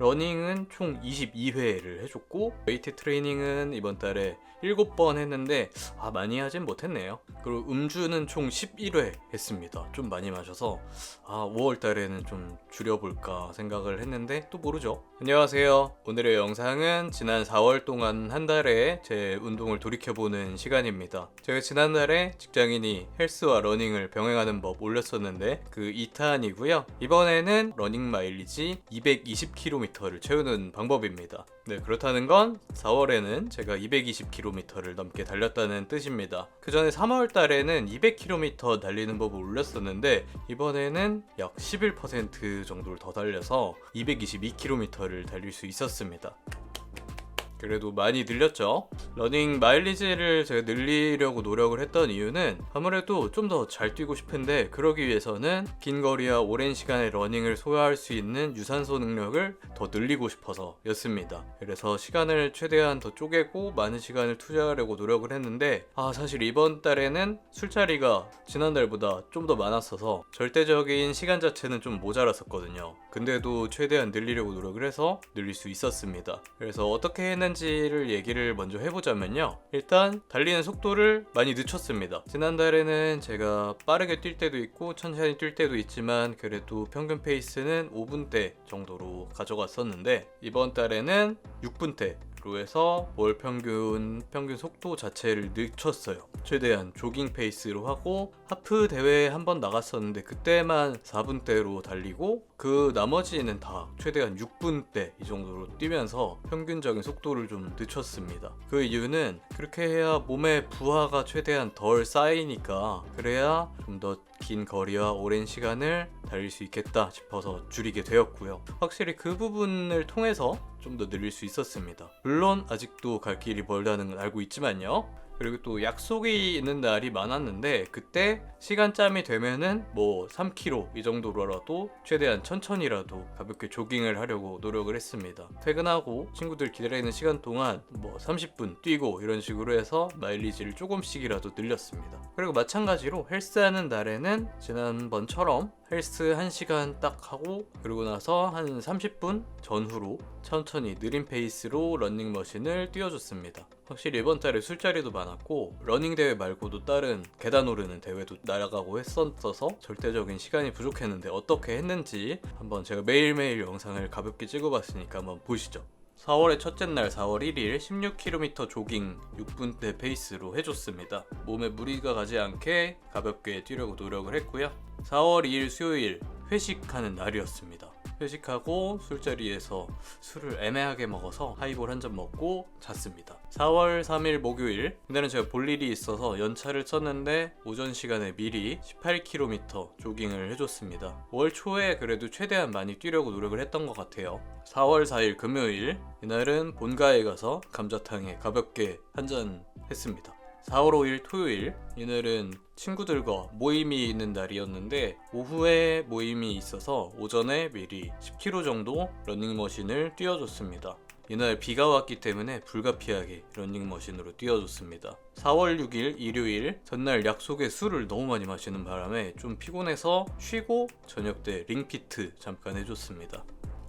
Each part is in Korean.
러닝은 총 22회를 해줬고 웨이트 트레이닝은 이번 달에 7번 했는데 많이 하진 못했네요. 그리고 음주는 총 11회 했습니다. 좀 많이 마셔서 5월 달에는 좀 줄여볼까 생각을 했는데 또 모르죠. 안녕하세요. 오늘의 영상은 지난 4월 동안 한 달에 제 운동을 돌이켜보는 시간입니다. 제가 지난달에 직장인이 헬스와 러닝을 병행하는 법 올렸었는데 그 2탄이고요. 이번에는 러닝 마일리지 220km를 채우는 방법입니다. 네, 그렇다는 건 4월에는 제가 220km를 넘게 달렸다는 뜻입니다. 그 전에 3월 달에는 200km 달리는 법을 올렸었는데 이번에는 약 11% 정도를 더 달려서 222km를 달릴 수 있었습니다. 그래도 많이 늘렸죠. 러닝 마일리지를 제가 늘리려고 노력을 했던 이유는 아무래도 좀 더 잘 뛰고 싶은데 그러기 위해서는 긴 거리와 오랜 시간의 러닝을 소화할 수 있는 유산소 능력을 더 늘리고 싶어서 였습니다. 그래서 시간을 최대한 더 쪼개고 많은 시간을 투자하려고 노력을 했는데 사실 이번 달에는 술자리가 지난달보다 좀 더 많았어서 절대적인 시간 자체는 좀 모자랐었거든요. 근데도 최대한 늘리려고 노력을 해서 늘릴 수 있었습니다. 그래서 어떻게 했는지를 얘기를 먼저 해보자면요. 일단 달리는 속도를 많이 늦췄습니다. 지난달에는 제가 빠르게 뛸 때도 있고 천천히 뛸 때도 있지만 그래도 평균 페이스는 5분대 정도로 가져갔었는데 이번 달에는 6분대로 해서 월 평균 속도 자체를 늦췄어요. 최대한 조깅 페이스로 하고 하프 대회에 한번 나갔었는데 그때만 4분대로 달리고 그 나머지는 다 최대한 6분대 이 정도로 뛰면서 평균적인 속도를 좀 늦췄습니다. 그 이유는 그렇게 해야 몸에 부하가 최대한 덜 쌓이니까 그래야 좀 더 긴 거리와 오랜 시간을 달릴 수 있겠다 싶어서 줄이게 되었고요. 확실히 그 부분을 통해서 좀 더 늘릴 수 있었습니다. 물론 아직도 갈 길이 멀다는 건 알고 있지만요. 그리고 또 약속이 있는 날이 많았는데 그때 시간짬이 되면은 3km 이 정도로라도 최대한 천천히라도 가볍게 조깅을 하려고 노력을 했습니다. 퇴근하고 친구들 기다리는 시간 동안 30분 뛰고 이런 식으로 해서 마일리지를 조금씩이라도 늘렸습니다. 그리고 마찬가지로 헬스하는 날에는 지난번처럼 헬스 1시간 딱 하고 그러고 나서 한 30분 전후로 천천히 느린 페이스로 러닝머신을 뛰어줬습니다. 확실히 이번 달에 술자리도 많았고 러닝 대회 말고도 다른 계단 오르는 대회도 나가고 했었어서 절대적인 시간이 부족했는데 어떻게 했는지 한번 제가 매일매일 영상을 가볍게 찍어봤으니까 한번 보시죠. 4월의 첫째 날 4월 1일 16km 조깅 6분대 페이스로 해줬습니다. 몸에 무리가 가지 않게 가볍게 뛰려고 노력을 했고요. 4월 2일 수요일 회식하는 날이었습니다. 회식하고 술자리에서 술을 애매하게 먹어서 하이볼 한 잔 먹고 잤습니다. 4월 3일 목요일 이날은 제가 볼 일이 있어서 연차를 썼는데 오전 시간에 미리 18km 조깅을 해줬습니다. 월 초에 그래도 최대한 많이 뛰려고 노력을 했던 것 같아요. 4월 4일 금요일 이날은 본가에 가서 감자탕에 가볍게 한 잔 했습니다. 4월 5일 토요일 이날은 친구들과 모임이 있는 날이었는데 오후에 모임이 있어서 오전에 미리 10km 정도 러닝머신을 뛰어줬습니다. 이날 비가 왔기 때문에 불가피하게 러닝머신으로 뛰어줬습니다. 4월 6일 일요일 전날 약속에 술을 너무 많이 마시는 바람에 좀 피곤해서 쉬고 저녁 때 링피트 잠깐 해줬습니다.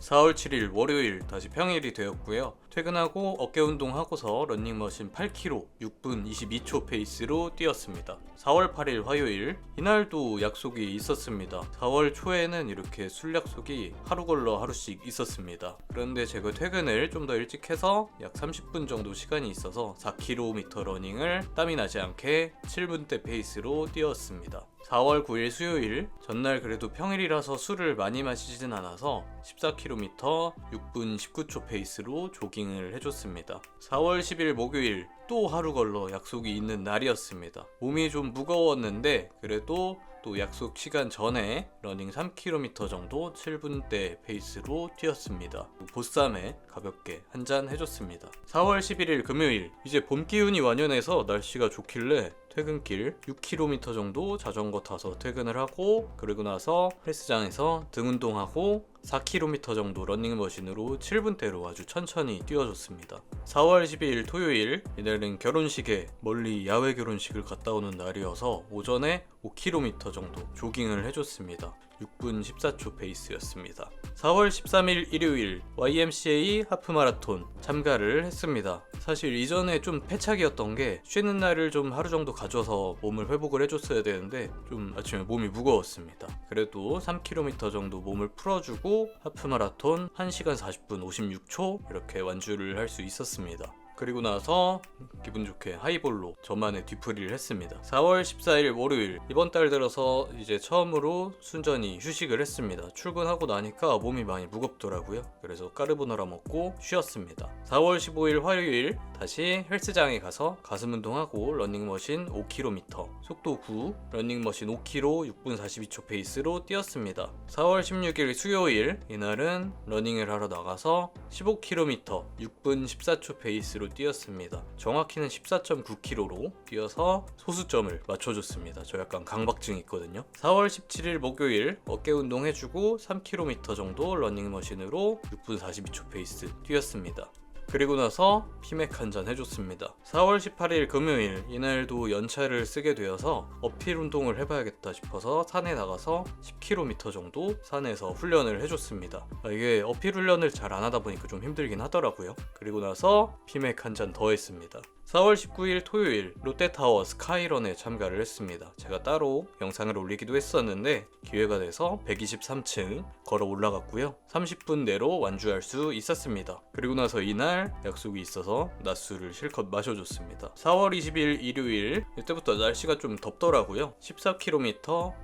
4월 7일 월요일 다시 평일이 되었고요. 퇴근하고 어깨 운동하고서 러닝머신 8km 6분 22초 페이스로 뛰었습니다. 4월 8일 화요일 이날도 약속이 있었습니다. 4월 초에는 이렇게 술 약속이 하루 걸러 하루씩 있었습니다. 그런데 제가 퇴근을 좀 더 일찍 해서 약 30분 정도 시간이 있어서 4km 러닝을 땀이 나지 않게 7분대 페이스로 뛰었습니다. 4월 9일 수요일 전날 그래도 평일이라서 술을 많이 마시진 않아서 14km 6분 19초 페이스로 조깅을 해줬습니다. 4월 10일 목요일 또 하루 걸러 약속이 있는 날이었습니다. 몸이 좀 무거웠는데 그래도 또 약속 시간 전에 러닝 3km 정도 7분대 페이스로 뛰었습니다. 보쌈에 가볍게 한잔 해줬습니다. 4월 11일 금요일 이제 봄 기운이 완연해서 날씨가 좋길래 퇴근길 6km 정도 자전거 타서 퇴근을 하고 그러고 나서 헬스장에서 등 운동하고 4km 정도 러닝머신으로 7분대로 아주 천천히 뛰어줬습니다. 4월 12일 토요일 이날은 결혼식에 멀리 야외 결혼식을 갔다 오는 날이어서 오전에 5km 정도 조깅을 해줬습니다. 6분 14초 페이스였습니다. 4월 13일 일요일 YMCA 하프마라톤 참가를 했습니다. 사실 이전에 좀 패착이었던 게 쉬는 날을 좀 하루 정도 가져서 몸을 회복을 해줬어야 되는데 좀 아침에 몸이 무거웠습니다. 그래도 3km 정도 몸을 풀어주고 하프마라톤 1시간 40분 56초 이렇게 완주를 할 수 있었습니다. 그리고 나서 기분 좋게 하이볼로 저만의 뒤풀이를 했습니다. 4월 14일 월요일 이번 달 들어서 이제 처음으로 순전히 휴식을 했습니다. 출근하고 나니까 몸이 많이 무겁더라고요. 그래서 까르보나라 먹고 쉬었습니다. 4월 15일 화요일 다시 헬스장에 가서 가슴 운동하고 러닝머신 5km 속도 9 러닝머신 5km 6분 42초 페이스로 뛰었습니다. 4월 16일 수요일 이날은 러닝을 하러 나가서 15km 6분 14초 페이스로 뛰었습니다. 정확히는 14.9km로 뛰어서 소수점을 맞춰줬습니다. 저 약간 강박증 있거든요. 4월 17일 목요일 어깨 운동 해주고 3km 정도 러닝머신으로 6분 42초 페이스 뛰었습니다. 그리고 나서 피맥 한잔 해줬습니다. 4월 18일 금요일 이날도 연차를 쓰게 되어서 어필 운동을 해봐야겠다 싶어서 산에 나가서 10km 정도 산에서 훈련을 해줬습니다. 이게 어필 훈련을 잘 안 하다 보니까 좀 힘들긴 하더라고요. 그리고 나서 피맥 한잔 더 했습니다. 4월 19일 토요일 롯데타워 스카이런에 참가를 했습니다. 제가 따로 영상을 올리기도 했었는데 기회가 돼서 123층 걸어 올라갔고요. 30분 내로 완주할 수 있었습니다. 그리고 나서 이날 약속이 있어서 낮술을 실컷 마셔줬습니다. 4월 20일 일요일 이때부터 날씨가 좀 덥더라고요. 14km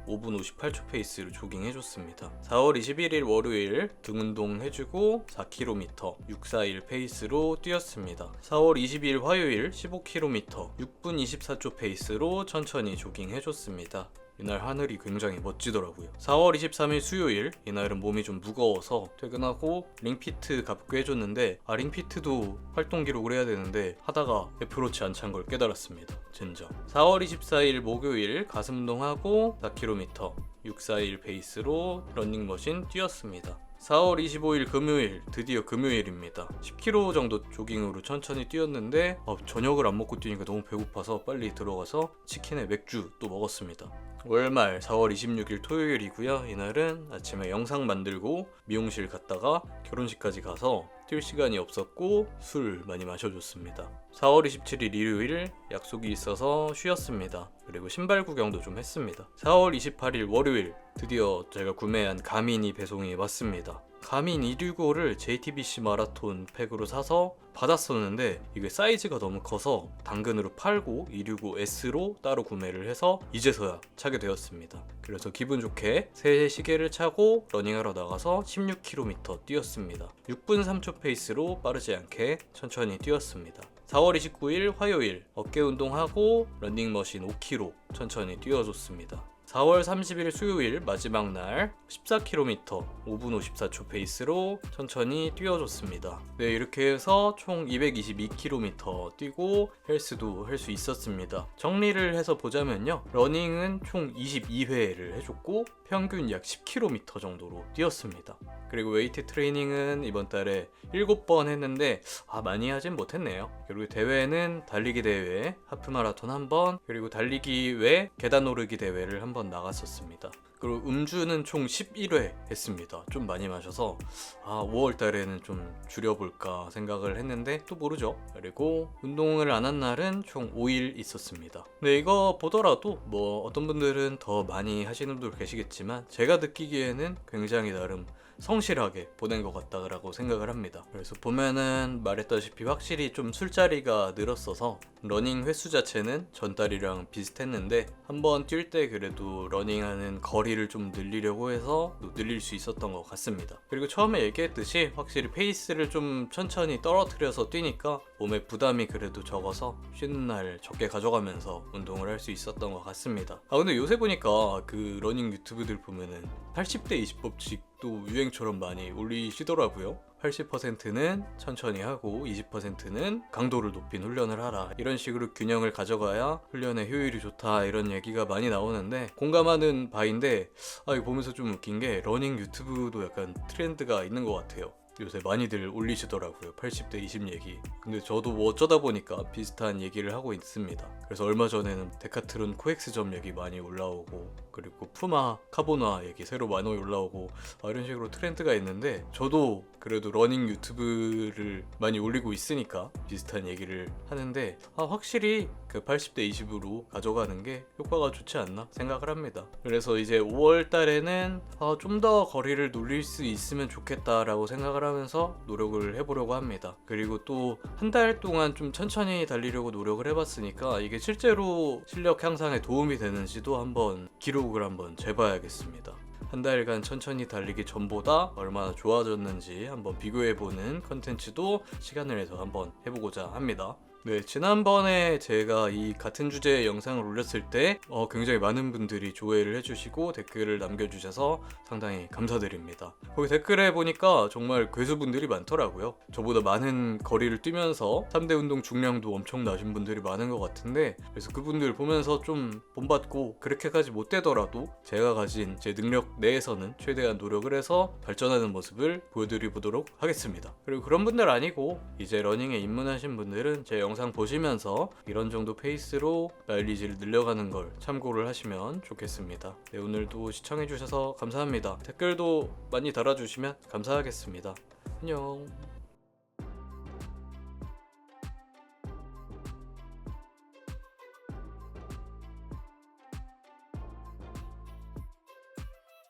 5분 58초 페이스로 조깅해줬습니다. 4월 21일 월요일 등 운동 해주고 4km 641 페이스로 뛰었습니다. 4월 22일 화요일 15km 6분 24초 페이스로 천천히 조깅해줬습니다. 이날 하늘이 굉장히 멋지더라고요. 4월 23일 수요일 이날은 몸이 좀 무거워서 퇴근하고 링피트 가볍게 해줬는데 링피트도 활동 기록을 해야 되는데 하다가 애플워치 안 찬 걸 깨달았습니다. 젠장. 4월 24일 목요일 가슴 운동하고 4km 641 페이스로 러닝머신 뛰었습니다. 4월 25일 금요일 드디어 금요일입니다. 10km 정도 조깅으로 천천히 뛰었는데 저녁을 안 먹고 뛰니까 너무 배고파서 빨리 들어가서 치킨에 맥주 또 먹었습니다. 월말 4월 26일 토요일이고요. 이날은 아침에 영상 만들고 미용실 갔다가 결혼식까지 가서 뛸 시간이 없었고 술 많이 마셔줬습니다. 4월 27일 일요일 약속이 있어서 쉬었습니다. 그리고 신발 구경도 좀 했습니다. 4월 28일 월요일 드디어 제가 구매한 가민이 배송이 왔습니다. 가민 265를 JTBC 마라톤 팩으로 사서 받았었는데 이게 사이즈가 너무 커서 당근으로 팔고 265S로 따로 구매를 해서 이제서야 차게 되었습니다. 그래서 기분 좋게 새 시계를 차고 러닝하러 나가서 16km 뛰었습니다. 6분 3초 페이스로 빠르지 않게 천천히 뛰었습니다. 4월 29일 화요일 어깨 운동하고 러닝머신 5km 천천히 뛰어줬습니다. 4월 30일 수요일 마지막 날 14km 5분 54초 페이스로 천천히 뛰어줬습니다. 네, 이렇게 해서 총 222km 뛰고 헬스도 할 수 있었습니다. 정리를 해서 보자면요, 러닝은 총 22회를 해줬고 평균 약 10km 정도로 뛰었습니다. 그리고 웨이트 트레이닝은 이번 달에 7번 했는데 많이 하진 못했네요. 그리고 대회는 달리기 대회, 하프마라톤 한번, 그리고 달리기 외 계단 오르기 대회를 한번 나갔었습니다. 그리고 음주는 총 11회 했습니다. 좀 많이 마셔서 5월 달에는 좀 줄여볼까 생각을 했는데 또 모르죠. 그리고 운동을 안 한 날은 총 5일 있었습니다. 근데 이거 보더라도 뭐 어떤 분들은 더 많이 하시는 분들 계시겠지만 제가 느끼기에는 굉장히 나름 성실하게 보낸 것 같다고 생각을 합니다. 그래서 보면은 말했다시피 확실히 좀 술자리가 늘었어서 러닝 횟수 자체는 전달이랑 비슷했는데 한번 뛸 때 그래도 러닝하는 거리를 좀 늘리려고 해서 늘릴 수 있었던 것 같습니다. 그리고 처음에 얘기했듯이 확실히 페이스를 좀 천천히 떨어뜨려서 뛰니까 몸에 부담이 그래도 적어서 쉬는 날 적게 가져가면서 운동을 할 수 있었던 것 같습니다. 근데 요새 보니까 그 러닝 유튜브들 보면은 80대 20법칙 또 유행처럼 많이 올리시더라고요. 80%는 천천히 하고 20%는 강도를 높인 훈련을 하라, 이런 식으로 균형을 가져가야 훈련의 효율이 좋다, 이런 얘기가 많이 나오는데 공감하는 바인데 이거 보면서 좀 웃긴 게 러닝 유튜브도 약간 트렌드가 있는 것 같아요. 요새 많이들 올리시더라고요. 80대 20 얘기. 근데 저도 뭐 어쩌다 보니까 비슷한 얘기를 하고 있습니다. 그래서 얼마 전에는 데카트론 코엑스점 얘기 많이 올라오고 그리고 푸마 카보나 얘기 새로 만호에 올라오고 이런 식으로 트렌드가 있는데, 저도 그래도 러닝 유튜브를 많이 올리고 있으니까 비슷한 얘기를 하는데, 확실히 그 80대 20으로 가져가는 게 효과가 좋지 않나 생각을 합니다. 그래서 이제 5월 달에는 좀 더 거리를 놀릴 수 있으면 좋겠다라고 생각을 하면서 노력을 해보려고 합니다. 그리고 또 한 달 동안 좀 천천히 달리려고 노력을 해봤으니까 이게 실제로 실력 향상에 도움이 되는지도 한번 기록을 한번 재봐야겠습니다. 한 달간 천천히 달리기 전보다 얼마나 좋아졌는지 한번 비교해보는 컨텐츠도 시간을 내서 한번 해보고자 합니다. 네, 지난번에 제가 이 같은 주제의 영상을 올렸을 때 굉장히 많은 분들이 조회를 해주시고 댓글을 남겨주셔서 상당히 감사드립니다. 거기 댓글에 보니까 정말 괴수분들이 많더라고요. 저보다 많은 거리를 뛰면서 3대 운동 중량도 엄청 나신 분들이 많은 것 같은데, 그래서 그분들 보면서 좀 본받고 그렇게까지 못 되더라도 제가 가진 제 능력 내에서는 최대한 노력을 해서 발전하는 모습을 보여드리도록 하겠습니다. 그리고 그런 분들 아니고 이제 러닝에 입문하신 분들은 제 영상 보시면서 이런 정도 페이스로 마일리지를 늘려가는 걸 참고를 하시면 좋겠습니다. 네, 오늘도 시청해주셔서 감사합니다. 댓글도 많이 달아주시면 감사하겠습니다. 안녕.